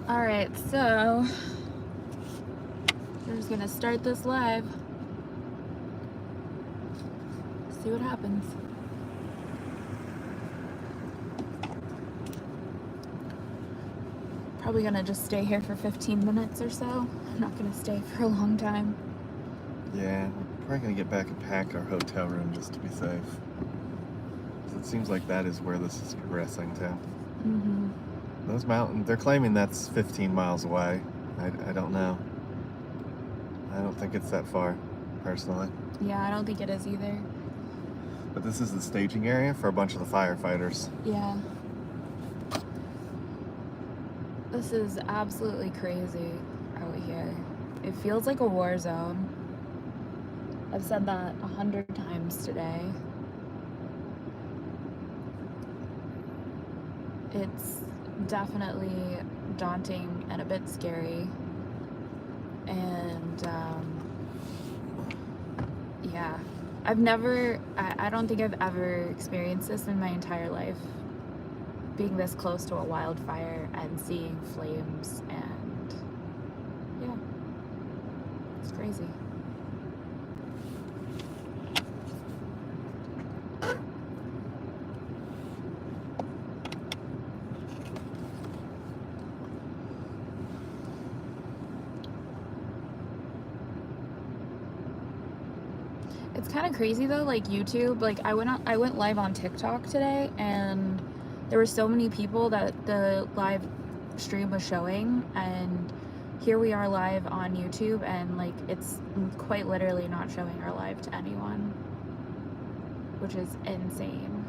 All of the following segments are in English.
Alright, so we're just gonna start this live. See what happens. Probably gonna just stay here for 15 minutes or so. I'm not gonna stay for a long time. Yeah, we're probably gonna get back and pack our hotel room just to be safe. So it seems like that is where this is progressing to. Mm-hmm. Those mountains, they're claiming that's 15 miles away. I don't know. I don't think it's that far, personally. Yeah, I don't think it is either. But this is the staging area for a bunch of the firefighters. Yeah. This is absolutely crazy out here. It feels like a war zone. I've said that 100 times today. It's definitely daunting and a bit scary. And yeah, I don't think I've ever experienced this in my entire life. Being this close to a wildfire and seeing flames, and yeah, it's crazy. It's kind of crazy though, like YouTube, like I went live on TikTok today, and there were so many people that the live stream was showing, and here we are live on YouTube, and like it's quite literally not showing our live to anyone, which is insane.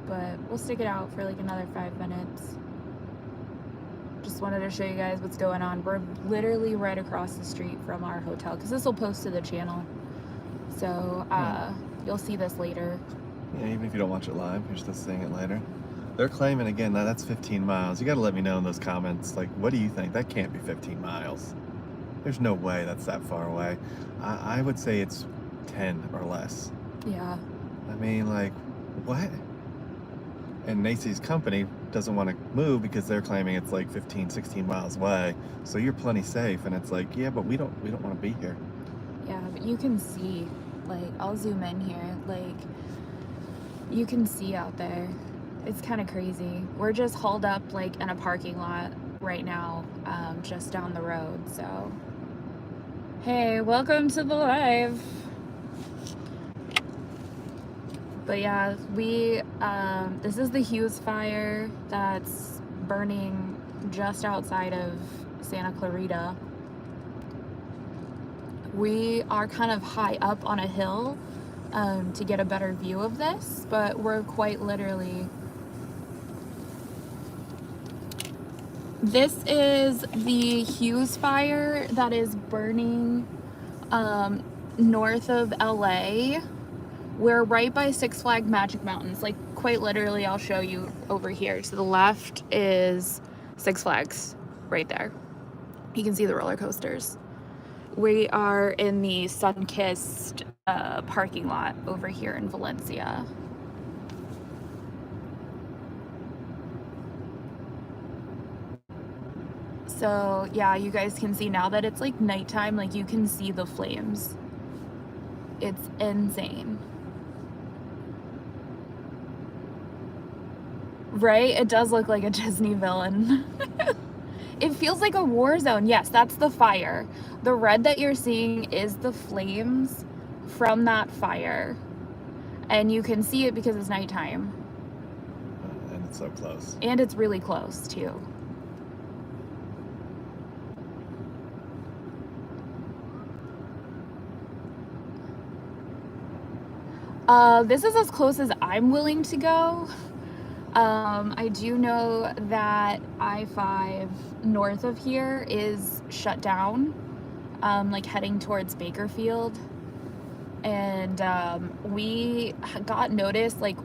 But we'll stick it out for like another 5 minutes. Just wanted to show you guys what's going on. We're literally right across the street from our hotel, because this will post to the channel, so you'll see this later. Yeah, even if you don't watch it live, you're just seeing it later. They're claiming, again, that's 15 miles. You gotta let me know in those comments, like, what do you think? That can't be 15 miles. There's no way that's that far away. I would say it's 10 or less. Yeah. I mean, like, what? And Nacy's company doesn't want to move because they're claiming it's like 15, 16 miles away. So you're plenty safe. And it's like, yeah, but we don't want to be here. Yeah, but you can see, like, I'll zoom in here, like, you can see out there. It's kind of crazy. We're just hauled up, like, in a parking lot right now, just down the road, so. Hey, welcome to the live. But yeah, this is the Hughes Fire that's burning just outside of Santa Clarita. We are kind of high up on a hill to get a better view of this, but we're quite literally. This is the Hughes Fire that is burning north of LA. We're right by Six Flags Magic Mountains, like quite literally. I'll show you over here. To the left is Six Flags, right there. You can see the roller coasters. We are in the sun-kissed parking lot over here in Valencia. So yeah, you guys can see now that it's like nighttime, like you can see the flames. It's insane. Right? It does look like a Disney villain. It feels like a war zone. Yes, that's the fire. The red that you're seeing is the flames from that fire. And you can see it because it's nighttime. And it's so close. And it's really close, too. This is as close as I'm willing to go. I do know that I-5 north of here is shut down, like heading towards Bakerfield. And we got notice like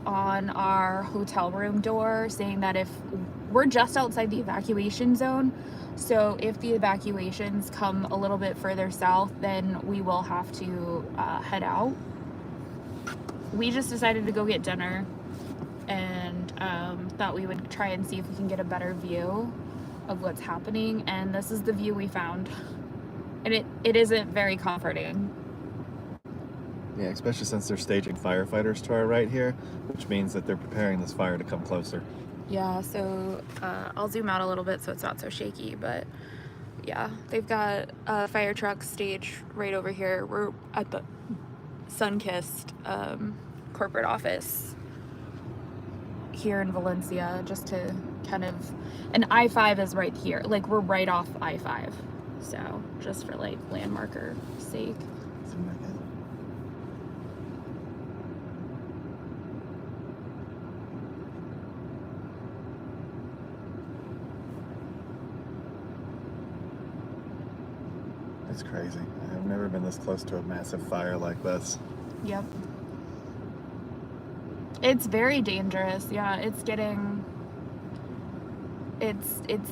on our hotel room door saying that if we're just outside the evacuation zone, so if the evacuations come a little bit further south, then we will have to head out. We just decided to go get dinner and thought we would try and see if we can get a better view of what's happening, and this is the view we found. And it isn't very comforting. Yeah, especially since they're staging firefighters to our right here, which means that they're preparing this fire to come closer. Yeah, so I'll zoom out a little bit so it's not so shaky, but yeah, they've got a fire truck stage right over here. We're at the sun-kissed corporate office here in Valencia, just to kind of, and I-5 is right here, like we're right off I-5, so just for like landmarker sake. It's crazy. I've never been this close to a massive fire like this. Yep. It's very dangerous. Yeah, it's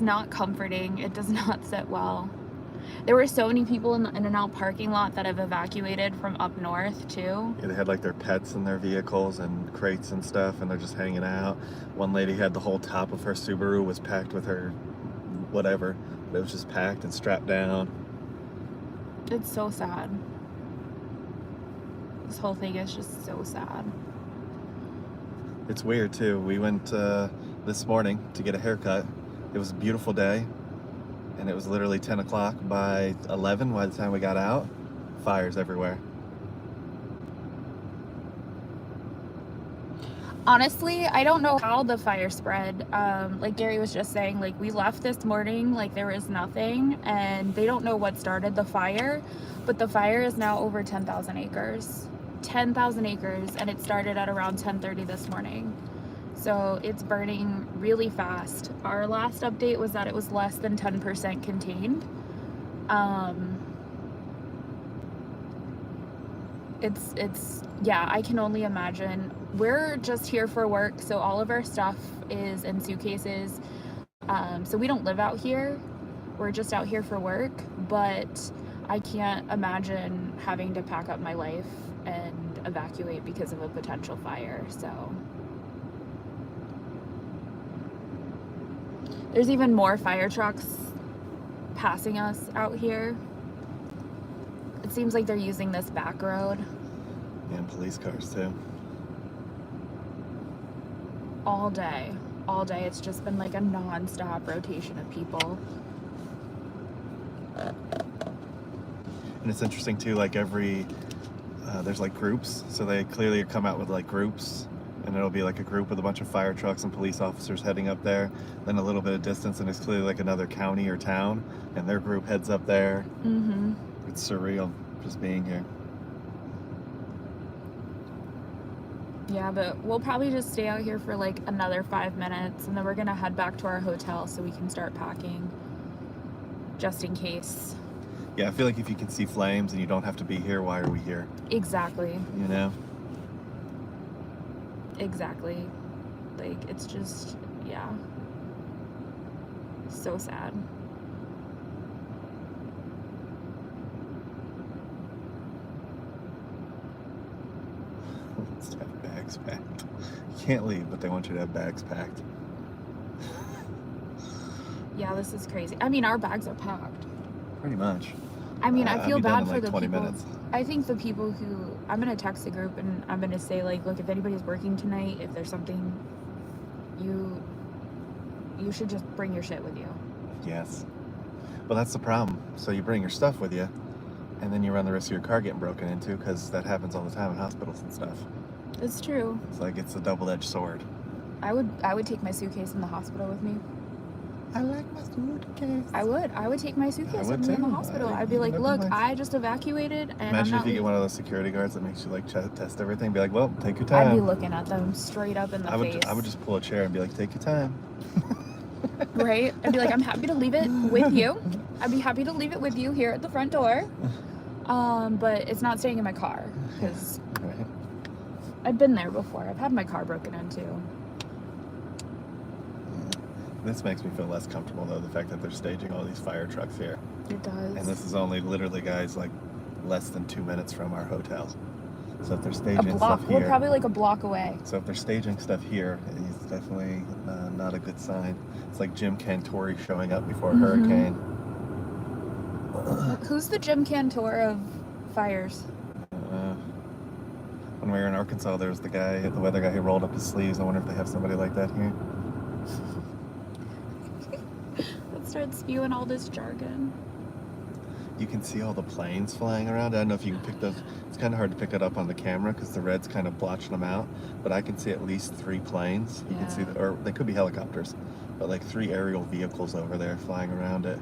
not comforting. It does not sit well. There were so many people in the In-N-Out parking lot that have evacuated from up north too. Yeah, they had like their pets in their vehicles and crates and stuff, and they're just hanging out. One lady had the whole top of her Subaru was packed with her whatever, but it was just packed and strapped down. It's so sad. This whole thing is just so sad. It's weird too. We went this morning to get a haircut. It was a beautiful day, and it was literally 10 o'clock. By 11, by the time we got out, fires everywhere. Honestly, I don't know how the fire spread. Like Gary was just saying, like we left this morning, like there was nothing, and they don't know what started the fire, but the fire is now over 10,000 acres. 10,000 acres, and it started at around 10:30 this morning. So it's burning really fast. Our last update was that it was less than 10% contained. Yeah, I can only imagine. We're just here for work, so all of our stuff is in suitcases. So we don't live out here. We're just out here for work, but I can't imagine having to pack up my life and evacuate because of a potential fire. So there's even more fire trucks passing us out here. It seems like they're using this back road. And police cars too. All day. It's just been like a non-stop rotation of people. And it's interesting too, like there's like groups, so they clearly come out with like groups, and it'll be like a group with a bunch of fire trucks and police officers heading up there, then a little bit of distance and it's clearly like another county or town, and their group heads up there. Mm-hmm. It's surreal just being here. Yeah, but we'll probably just stay out here for like another 5 minutes, and then we're gonna head back to our hotel so we can start packing, just in case. Yeah, I feel like if you can see flames and you don't have to be here, why are we here? Exactly. You know? Exactly. Like, it's just, yeah. So sad. Let's have bags packed. You can't leave, but they want you to have bags packed. Yeah, this is crazy. I mean, our bags are packed. Pretty much. I mean, I feel bad for like the 20 people. minutes. I think the people who, I'm gonna text the group and I'm gonna say like, look, if anybody's working tonight, if there's something, you should just bring your shit with you. Yes. Well, that's the problem. So you bring your stuff with you, and then you run the risk of your car getting broken into, because that happens all the time in hospitals and stuff. It's true. It's like it's a double-edged sword. I would take my suitcase in the hospital with me. I like my suitcase. I would take my suitcase with me in the hospital. I'd be like, look, I just evacuated and Imagine if you get one of those security guards that makes you like test everything. Be like, well, take your time. I'd be looking at them straight up in the face. I would just pull a chair and be like, take your time. Right? I'd be like, I'm happy to leave it with you. I'd be happy to leave it with you here at the front door. But it's not staying in my car, because Right. I've been there before. I've had my car broken into. This makes me feel less comfortable, though, the fact that they're staging all these fire trucks here. It does. And this is only literally, guys, like less than 2 minutes from our hotel. So if they're staging stuff here, We're probably like a block away. So if they're staging stuff here, definitely not a good sign. It's like Jim Cantori showing up before a Mhm. hurricane. Who's the Jim Cantor of fires? When we were in Arkansas, there was the weather guy who rolled up his sleeves. I wonder if they have somebody like that here. Let's start spewing all this jargon. You can see all the planes flying around. I don't know if you can pick those. It's kind of hard to pick it up on the camera because the red's kind of blotching them out. But I can see at least 3 planes. You can see, or they could be helicopters, but like 3 aerial vehicles over there flying around it.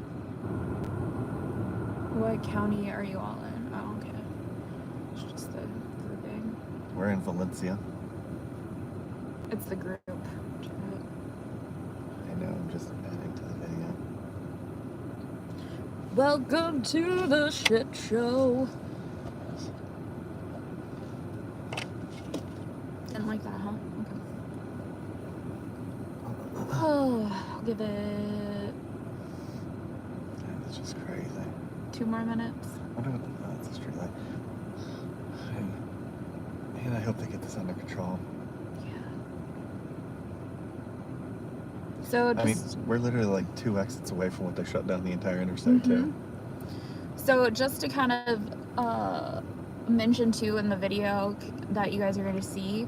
What county are you all in? Oh, okay. It's just the grouping. We're in Valencia. It's the group. I know, I'm just adding to the video. Welcome to the shit show. Didn't like that, huh? Okay. Oh, I'll give it... That's just crazy. 2 more minutes. I wonder what that's a street light. And I hope they get this under control. So I mean, we're literally like 2 exits away from what they shut down the entire interstate too. So just to kind of mention too in the video that you guys are going to see,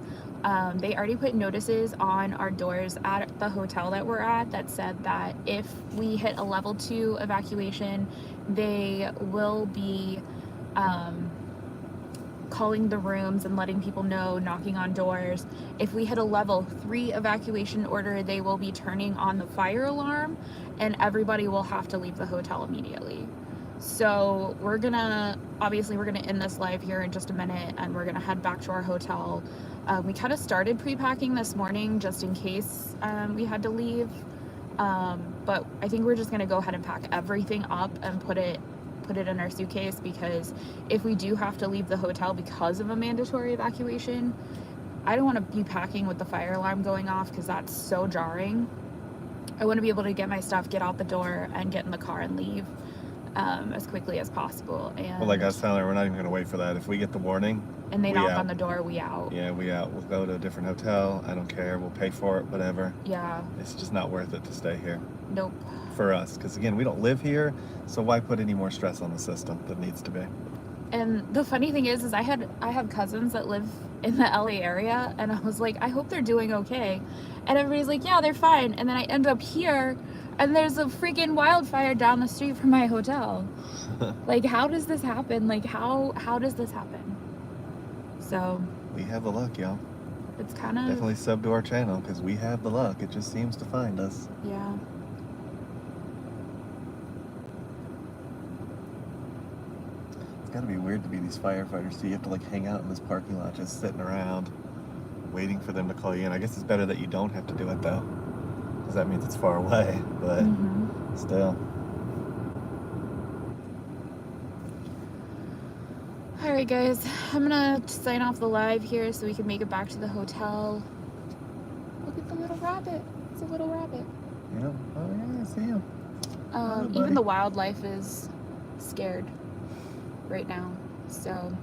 they already put notices on our doors at the hotel that we're at that said that if we hit a level 2 evacuation, they will be calling the rooms and letting people know, knocking on doors. If we hit a level 3 evacuation order, they will be turning on the fire alarm and everybody will have to leave the hotel immediately. So we're gonna end this live here in just a minute and we're gonna head back to our hotel. We kind of started pre-packing this morning just in case we had to leave, but I think we're just gonna go ahead and pack everything up and put it in our suitcase, because if we do have to leave the hotel because of a mandatory evacuation, I don't want to be packing with the fire alarm going off because that's so jarring. I want to be able to get my stuff, get out the door, and get in the car and leave as quickly as possible. And well, like I was telling her, we're not even going to wait for that. If we get the warning and they knock on the door, we out. Yeah, we out. We'll go to a different hotel. I don't care. We'll pay for it, whatever. Yeah. It's just not worth it to stay here. Nope. For us, because again, we don't live here, so why put any more stress on the system that needs to be? And the funny thing is I have cousins that live in the LA area, and I was like, I hope they're doing okay. And everybody's like, yeah, they're fine. And then I end up here, and there's a freaking wildfire down the street from my hotel. Like, how does this happen? Like, how does this happen? So we have the luck, y'all. It's kind of definitely sub to our channel because we have the luck. It just seems to find us. Yeah. Gotta be weird to be these firefighters, so you have to like hang out in this parking lot just sitting around waiting for them to call you in. I guess it's better that you don't have to do it though, because that means it's far away, but still. Alright guys, I'm gonna sign off the live here so we can make it back to the hotel. Look at the little rabbit. It's a little rabbit. Yeah. Oh yeah, I see him. Even the wildlife is scared right now. So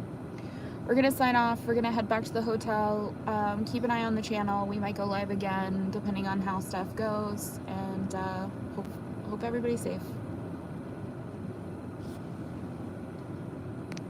we're gonna sign off. We're gonna head back to the hotel. Keep an eye on the channel. We might go live again depending on how stuff goes, and hope everybody's safe.